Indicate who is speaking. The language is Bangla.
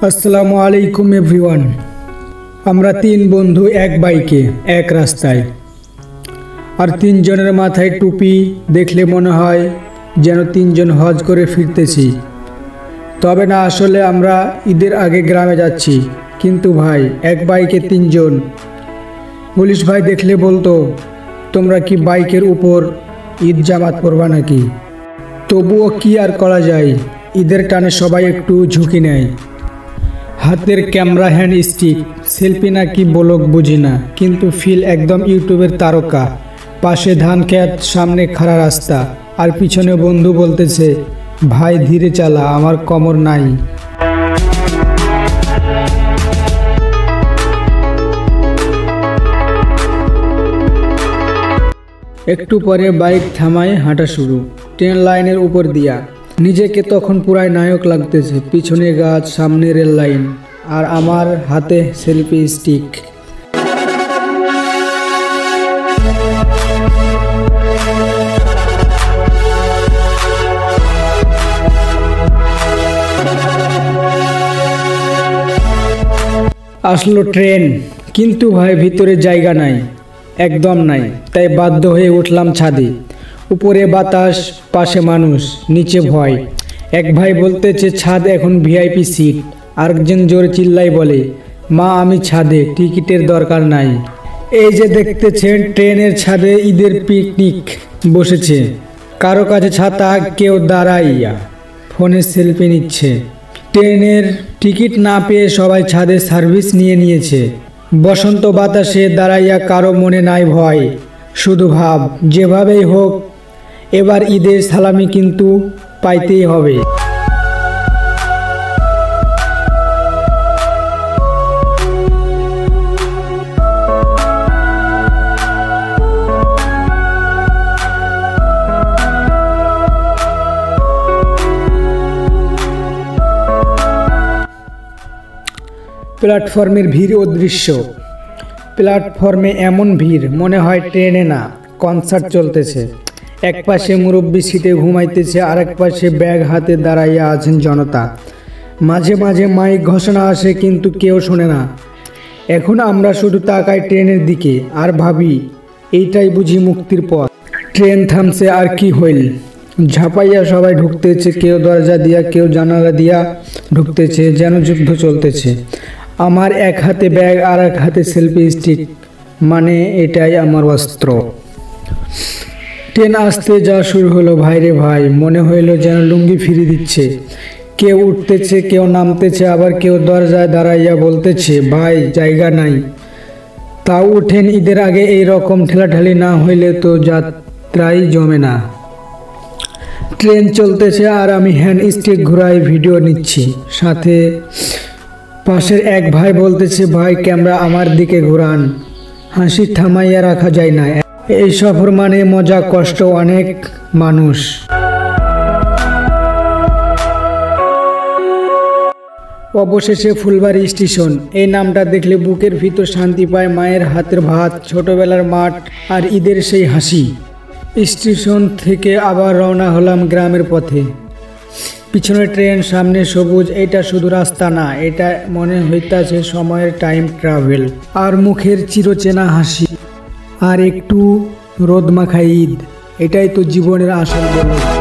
Speaker 1: আসসালামু আলাইকুম এভরিওয়ান। আমরা তিন বন্ধু এক বাইকে এক রাস্তায়, আর তিনজনের মাথায় টুপি দেখলে মনে হয় যেন তিনজন হজ করে ফিরতেছি। তবে না, আসলে আমরা ঈদের আগে গ্রামে যাচ্ছি। কিন্তু ভাই, এক বাইকে তিনজন। পুলিশ ভাই দেখলে বলতো, তোমরা কি বাইকের উপর ঈদ জামাত পড়বা নাকি? তবুও কি আর করা যায়, ঈদের টানে সবাই একটু ঝুঁকি নেয়। হাতের ক্যামেরা, হ্যান্ড স্টিক, সেলফি না কি ব্লগ বুঝি না, কিন্তু ফিল একদম ইউটিউবের তারকা। পাশে ধান ক্ষেত, সামনে খাড়া রাস্তা, আর পিছনে বন্ধু বলতেছে, ভাই ধীরে চালা, আমার কোমর নাই। একটু পরে বাইক থামায়, হাঁটা শুরু ট্রেন লাইনের উপর দিয়া। নিজেকে তখন পুরাই নায়ক লাগতেছে। পিছনে গাছ, সামনে রেল লাইন, আর আমার হাতে সেলফি স্টিক। আসলো ট্রেন, কিন্তু ভাই ভিতরে জায়গা নাই, একদম নাই। তাই বাধ্য হয়ে উঠলাম ছাদে। উপরে বাতাস, পাশে মানুষ, নিচে ভয়। এক ভাই বলতেছে, ছাদ এখন ভিআইপি সিট। আরেকজন জোরে চিল্লাই বলে, মা আমি ছাদে, টিকিটের দরকার নাই। এই যে দেখতেছেন, ট্রেনের ছাদে ঈদের পিকনিক বসেছে। কারো কাছে ছাতা, কেউ দাঁড়াইয়া ফোনে সেলফি নিচ্ছে। ট্রেনের টিকিট না পেয়ে সবাই ছাদে সার্ভিস নিয়েছে। বসন্ত বাতাসে দাঁড়াইয়া কারো মনে নাই ভয়। শুধু ভাব, যেভাবেই হোক এবার ঈদের সালামি কিন্তু পাইতেই হবে। প্ল্যাটফর্মের ভিড় ও দৃশ্য। প্ল্যাটফর্মে এমন ভিড়, মনে হয় ট্রেনে না, কনসার্ট চলতেছে। এক পাশে মুরব্বী সিটে ঘুমাইতেছে, আরেক পাশে ব্যাগ হাতে দাঁড়াইয়া আছেন জনতা। মাঝে মাঝে মাইক ঘোষণা আসে, কিন্তু কেউ শোনে না। এখন আমরা শুধু তাকাই ট্রেনের দিকে আর ভাবি, এইটাই বুঝি মুক্তির পথ। ট্রেন থামছে, আর কি হইল? ঝাঁপাইয়া সবাই ঢুকতেছে, কেউ দরজা দিয়া, কেউ জানালা দিয়া ঢুকতেছে, যেন যুদ্ধ চলতেছে। আমার এক হাতে ব্যাগ আর এক হাতে সেলফি স্টিক, মানে এটাই আমার অস্ত্র। ট্রেন আসতে যা শুরু হলো, ভাইরে ভাই, মনে হইল যেন লুঙ্গি ফিরিয়ে দিচ্ছে। কেউ উঠতেছে, কেউ নামতেছে, আবার কেউ দরজায় দাঁড়াইয়া বলতেছে, ভাই জায়গা নাই। তাও উঠেন, ঈদের আগে এই রকম ঠেলাঠালি না হইলে তো যাত্রাই জমে না। ট্রেন চলতেছে আর আমি হ্যান্ড স্টিক ঘুরাই ভিডিও নিচ্ছি। সাথে পাশের এক ভাই বলতেছে, ভাই ক্যামেরা আমার দিকে ঘুরান, হাসি থামাইয়া রাখা যায় না। এই সফর মানে মজা, কষ্ট, অনেক মানুষ। অবশেষে ফুলবাড়ি স্টেশন। এই নামটা দেখলে বুকের ভিতর শান্তি পায়। মায়ের হাতের ভাত, ছোটবেলার মাঠ, আর ঈদের সেই হাসি। স্টেশন থেকে আবার রওনা হলাম গ্রামের পথে। পিছনে ট্রেন, সামনে সবুজ। এটা শুধু রাস্তা না, এটা মনে হইতাছে সময়ের টাইম ট্রাভেল। আর মুখের চিরচেনা হাসি, আর একটু রোদ মাখা ঈদ। এটাই তো জীবনের আসল গল্প।